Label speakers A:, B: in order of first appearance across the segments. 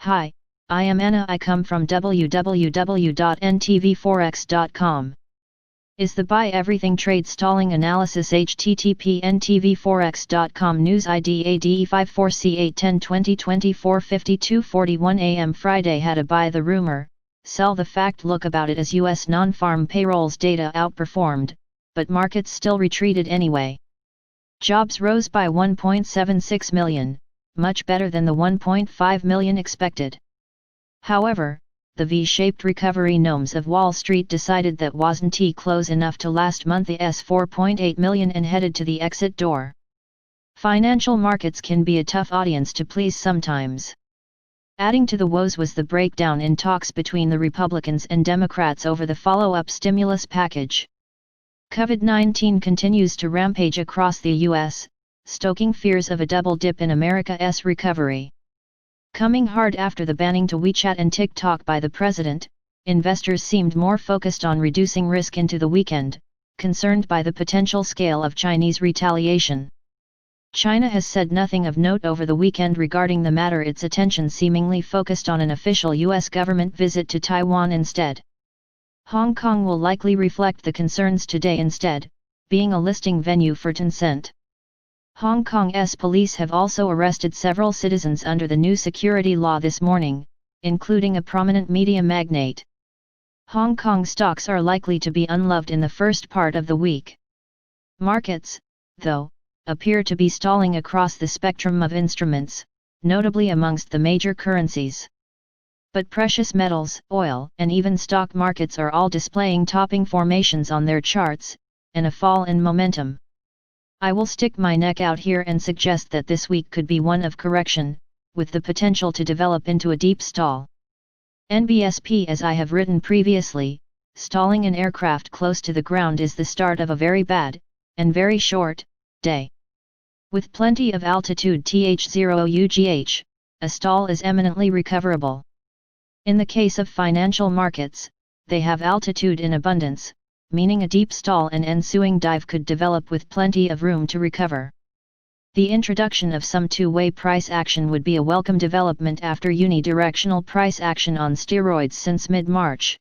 A: Hi, I am Anna. I come from www.ntvforex.com. Is the buy everything trade stalling analysis? http ntvforex.com news ID ADE54C810-2024 52:41 AM Friday had a buy the rumor, sell the fact. Look about it as US non-farm payrolls data outperformed, but markets still retreated anyway. Jobs rose by 1.76 million, much better than the 1.5 million expected. However, the V-shaped recovery gnomes of Wall Street decided that wasn't close enough to last month's 4.8 million and headed to the exit door. Financial markets can be a tough audience to please sometimes. Adding to the woes was the breakdown in talks between the Republicans and Democrats over the follow-up stimulus package. COVID-19 continues to rampage across the U.S., stoking fears of a double dip in America's recovery. Coming hard after the banning to WeChat and TikTok by the president, investors seemed more focused on reducing risk into the weekend, concerned by the potential scale of Chinese retaliation. China has said nothing of note over the weekend regarding the matter, its attention seemingly focused on an official U.S. government visit to Taiwan instead. Hong Kong will likely reflect the concerns today instead, being a listing venue for Tencent. Hong Kong's police have also arrested several citizens under the new security law this morning, including a prominent media magnate. Hong Kong stocks are likely to be unloved in the first part of the week. Markets, though, appear to be stalling across the spectrum of instruments, notably amongst the major currencies. But precious metals, oil, and even stock markets are all displaying topping formations on their charts, and a fall in momentum. I will stick my neck out here and suggest that this week could be one of correction, with the potential to develop into a deep stall. NBSP, as I have written previously, stalling an aircraft close to the ground is the start of a very bad, and very short, day. With plenty of altitude Th0UGH, a stall is eminently recoverable. In the case of financial markets, they have altitude in abundance, meaning a deep stall and ensuing dive could develop with plenty of room to recover. The introduction of some two-way price action would be a welcome development after unidirectional price action on steroids since mid-March.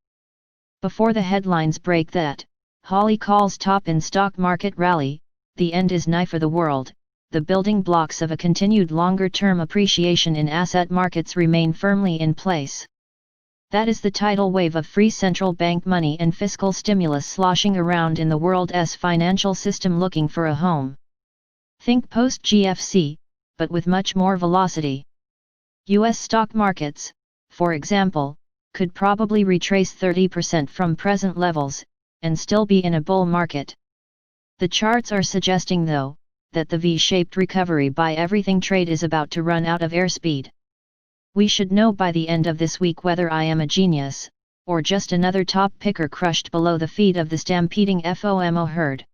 A: Before the headlines break that Holly calls top in stock market rally, the end is nigh for the world, the building blocks of a continued longer-term appreciation in asset markets remain firmly in place. That is the tidal wave of free central bank money and fiscal stimulus sloshing around in the world's financial system looking for a home. Think post-GFC, but with much more velocity. U.S. stock markets, for example, could probably retrace 30% from present levels, and still be in a bull market. The charts are suggesting, though, that the V-shaped recovery by everything trade is about to run out of airspeed. We should know by the end of this week whether I am a genius, or just another top picker crushed below the feet of the stampeding FOMO herd.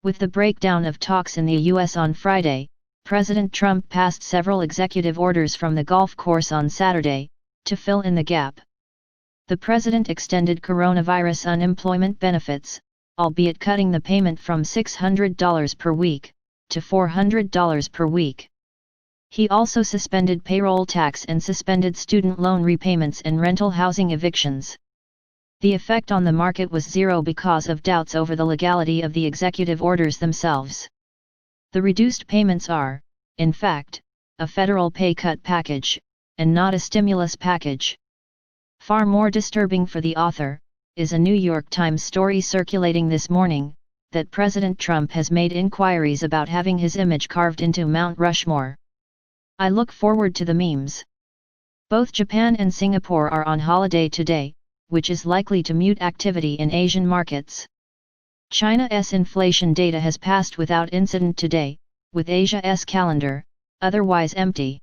A: With the breakdown of talks in the US on Friday, President Trump passed several executive orders from the golf course on Saturday, to fill in the gap. The president extended coronavirus unemployment benefits, albeit cutting the payment from $600 per week, to $400 per week. He also suspended payroll tax and suspended student loan repayments and rental housing evictions. The effect on the market was zero because of doubts over the legality of the executive orders themselves. The reduced payments are, in fact, a federal pay cut package, and not a stimulus package. Far more disturbing for the author, is a New York Times story circulating this morning, that President Trump has made inquiries about having his image carved into Mount Rushmore. I look forward to the memes. Both Japan and Singapore are on holiday today, which is likely to mute activity in Asian markets. China's inflation data has passed without incident today, with Asia's calendar otherwise empty.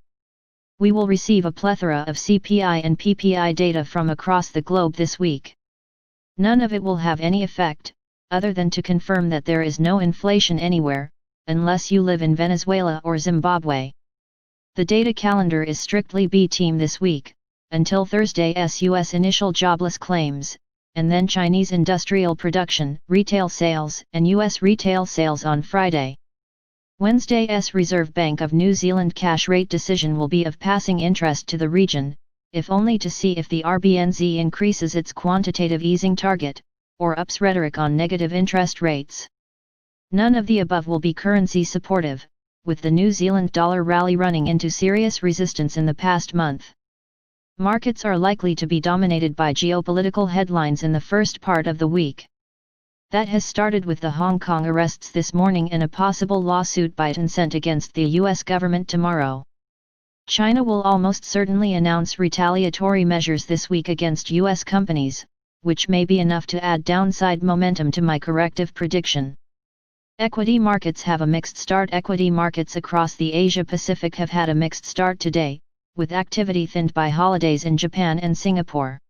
A: We will receive a plethora of CPI and PPI data from across the globe this week. None of it will have any effect, other than to confirm that there is no inflation anywhere, unless you live in Venezuela or Zimbabwe. The data calendar is strictly B-team this week, until Thursday's U.S. initial jobless claims, and then Chinese industrial production, retail sales, and U.S. retail sales on Friday. Wednesday's Reserve Bank of New Zealand cash rate decision will be of passing interest to the region, if only to see if the RBNZ increases its quantitative easing target, or ups rhetoric on negative interest rates. None of the above will be currency supportive, with the New Zealand dollar rally running into serious resistance in the past month. Markets are likely to be dominated by geopolitical headlines in the first part of the week. That has started with the Hong Kong arrests this morning and a possible lawsuit by Tencent against the US government tomorrow. China will almost certainly announce retaliatory measures this week against US companies, which may be enough to add downside momentum to my corrective prediction. Equity markets have a mixed start. Equity markets across the Asia-Pacific have had a mixed start today, with activity thinned by holidays in Japan and Singapore.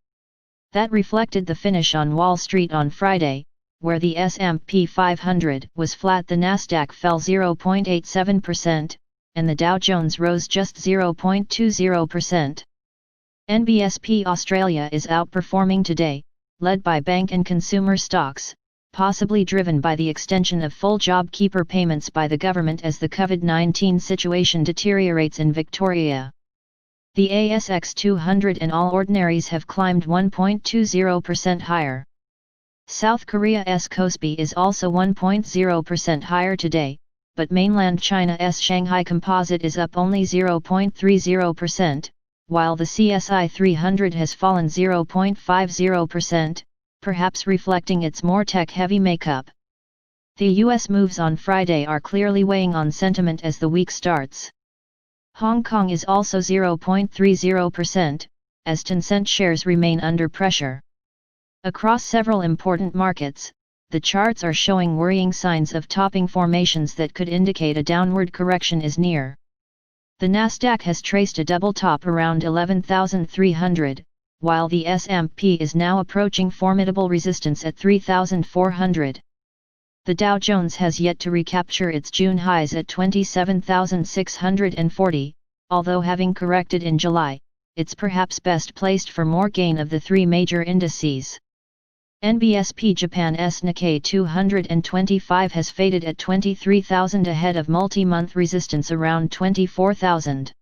A: That reflected the finish on Wall Street on Friday, where the S&P 500 was flat, the Nasdaq fell 0.87%, and the Dow Jones rose just 0.20%. NBSP Australia is outperforming today, led by bank and consumer stocks, possibly driven by the extension of full JobKeeper payments by the government as the COVID-19 situation deteriorates in Victoria. The ASX 200 and All Ordinaries have climbed 1.20% higher. South Korea's Kospi is also 1.0% higher today, but mainland China's Shanghai Composite is up only 0.30%, while the CSI 300 has fallen 0.50%, perhaps reflecting its more tech-heavy makeup. The US moves on Friday are clearly weighing on sentiment as the week starts. Hong Kong is also 0.30%, as Tencent shares remain under pressure. Across several important markets, the charts are showing worrying signs of topping formations that could indicate a downward correction is near. The Nasdaq has traced a double top around 11,300, while the S&P is now approaching formidable resistance at 3,400. The Dow Jones has yet to recapture its June highs at 27,640, although having corrected in July, it's perhaps best placed for more gain of the three major indices. NBSP Japan's Nikkei 225 has faded at 23,000 ahead of multi-month resistance around 24,000.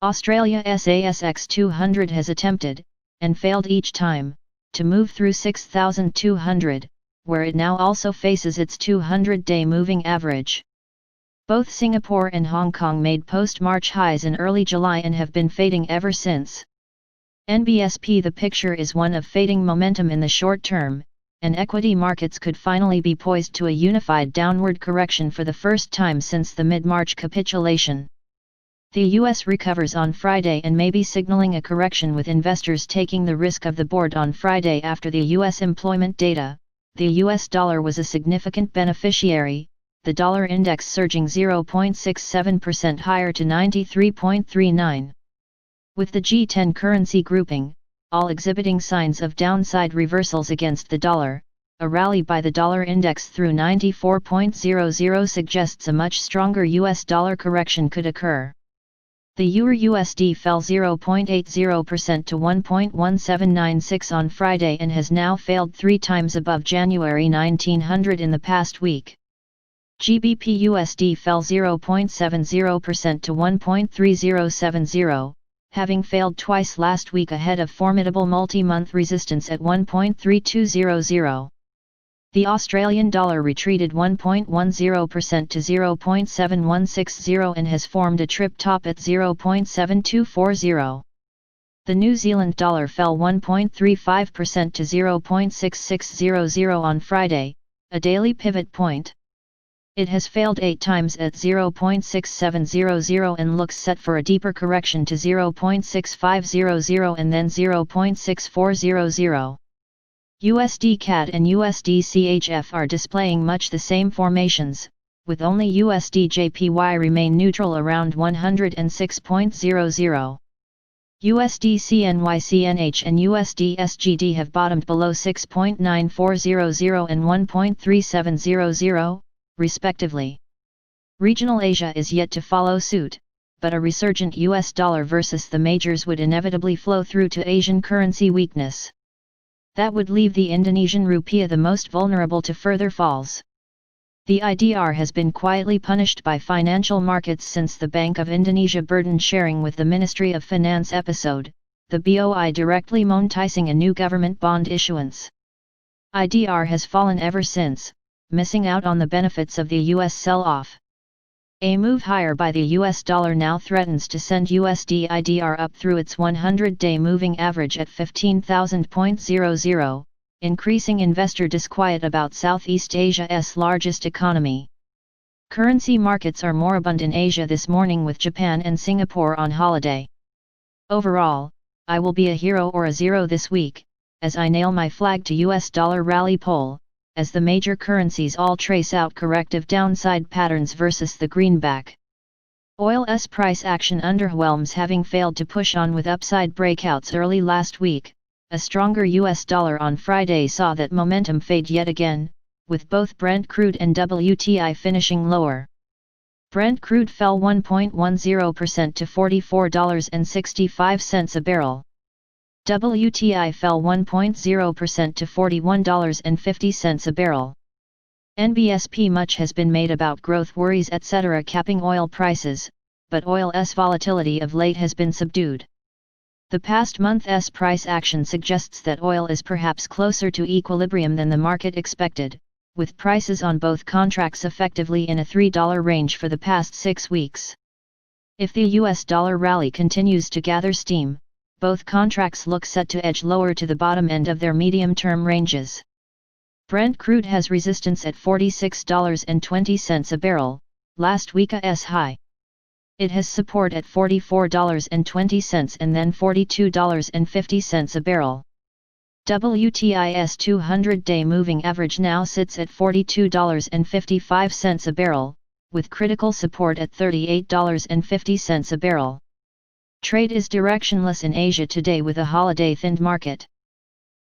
A: Australia's ASX 200 has attempted, and failed each time, to move through 6,200, where it now also faces its 200-day moving average. Both Singapore and Hong Kong made post-March highs in early July and have been fading ever since. NBSP The picture is one of fading momentum in the short term, and equity markets could finally be poised to a unified downward correction for the first time since the mid-March capitulation. The US recovers on Friday and may be signaling a correction, with investors taking the risk of the board on Friday after the US employment data. The US dollar was a significant beneficiary, the dollar index surging 0.67% higher to 93.39. With the G10 currency grouping, all exhibiting signs of downside reversals against the dollar, a rally by the dollar index through 94.00 suggests a much stronger US dollar correction could occur. The Euro-USD fell 0.80% to 1.1796 on Friday and has now failed three times above January 1900 in the past week. GBP-USD fell 0.70% to 1.3070, having failed twice last week ahead of formidable multi-month resistance at 1.3200. The Australian dollar retreated 1.10% to 0.7160 and has formed a trip top at 0.7240. The New Zealand dollar fell 1.35% to 0.6600 on Friday, a daily pivot point. It has failed 8 times at 0.6700 and looks set for a deeper correction to 0.6500 and then 0.6400. USD CAD and USD CHF are displaying much the same formations, with only USD JPY remain neutral around 106.00. USD CNY CNH and USD SGD have bottomed below 6.9400 and 1.3700, respectively. Regional Asia is yet to follow suit, but a resurgent US dollar versus the majors would inevitably flow through to Asian currency weakness. That would leave the Indonesian rupiah the most vulnerable to further falls. The IDR has been quietly punished by financial markets since the Bank of Indonesia burden sharing with the Ministry of Finance episode, the BOI directly monetizing a new government bond issuance. IDR has fallen ever since, missing out on the benefits of the US sell-off. A move higher by the US dollar now threatens to send USD IDR up through its 100-day moving average at 15,000.00, increasing investor disquiet about Southeast Asia's largest economy. Currency markets are moribund in Asia this morning with Japan and Singapore on holiday. Overall, I will be a hero or a zero this week, as I nail my flag to US dollar rally pole, as the major currencies all trace out corrective downside patterns versus the greenback. Oil's price action underwhelms, having failed to push on with upside breakouts early last week. A stronger US dollar on Friday saw that momentum fade yet again, with both Brent crude and WTI finishing lower. Brent crude fell 1.10% to $44.65 a barrel. WTI fell 1.0% to $41.50 a barrel. NBSP. Much has been made about growth worries etc. capping oil prices, but oil's volatility of late has been subdued. The past month's price action suggests that oil is perhaps closer to equilibrium than the market expected, with prices on both contracts effectively in a $3 range for the past 6 weeks. If the US dollar rally continues to gather steam, both contracts look set to edge lower to the bottom end of their medium-term ranges. Brent crude has resistance at $46.20 a barrel, last week's high. It has support at $44.20 and then $42.50 a barrel. WTI's 200-day moving average now sits at $42.55 a barrel, with critical support at $38.50 a barrel. Trade is directionless in Asia today with a holiday-thinned market.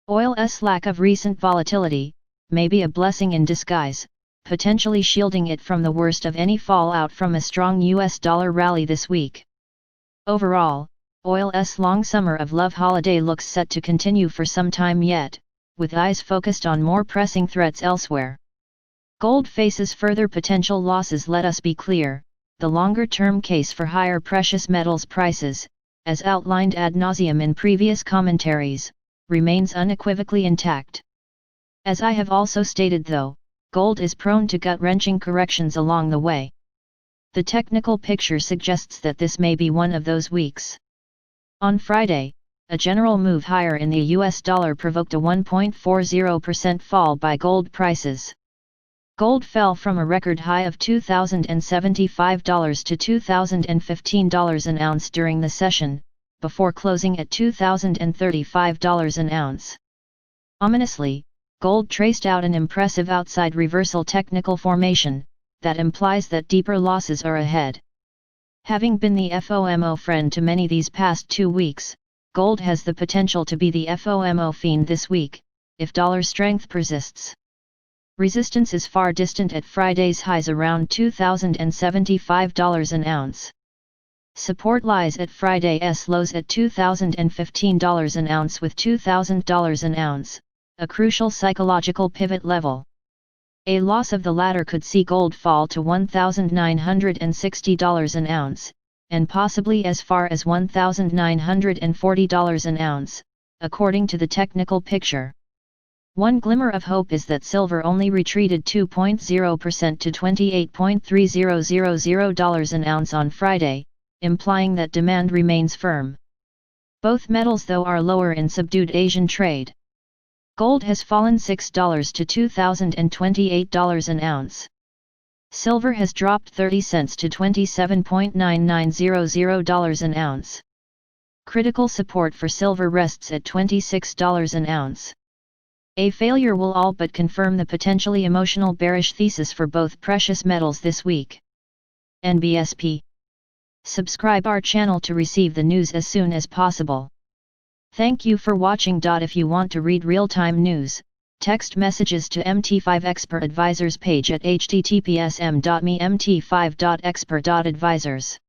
A: Oil's lack of recent volatility may be a blessing in disguise, potentially shielding it from the worst of any fallout from a strong US dollar rally this week. Overall, oil's long summer of love holiday looks set to continue for some time yet, with eyes focused on more pressing threats elsewhere. Gold faces further potential losses. Let us be clear, the longer-term case for higher precious metals prices, as outlined ad nauseum in previous commentaries, remains unequivocally intact. As I have also stated though, gold is prone to gut-wrenching corrections along the way. The technical picture suggests that this may be one of those weeks. On Friday, a general move higher in the US dollar provoked a 1.40% fall by gold prices. Gold fell from a record high of $2,075 to $2,015 an ounce during the session, before closing at $2,035 an ounce. Ominously, gold traced out an impressive outside reversal technical formation, that implies that deeper losses are ahead. Having been the FOMO friend to many these past 2 weeks, gold has the potential to be the FOMO fiend this week, if dollar strength persists. Resistance is far distant at Friday's highs around $2,075 an ounce. Support lies at Friday's lows at $2,015 an ounce with $2,000 an ounce, a crucial psychological pivot level. A loss of the latter could see gold fall to $1,960 an ounce, and possibly as far as $1,940 an ounce, according to the technical picture. One glimmer of hope is that silver only retreated 2.0% to $28.3000 an ounce on Friday, implying that demand remains firm. Both metals though are lower in subdued Asian trade. Gold has fallen $6 to $2,028 an ounce. Silver has dropped 30 cents to $27.9900 an ounce. Critical support for silver rests at $26 an ounce. A failure will all but confirm the potentially emotional bearish thesis for both precious metals this week. NBSP. Subscribe our channel to receive the news as soon as possible. Thank you for watching. If you want to read real-time news, text messages to MT5 Expert Advisors page at https://m.me/mt5.expert.advisors.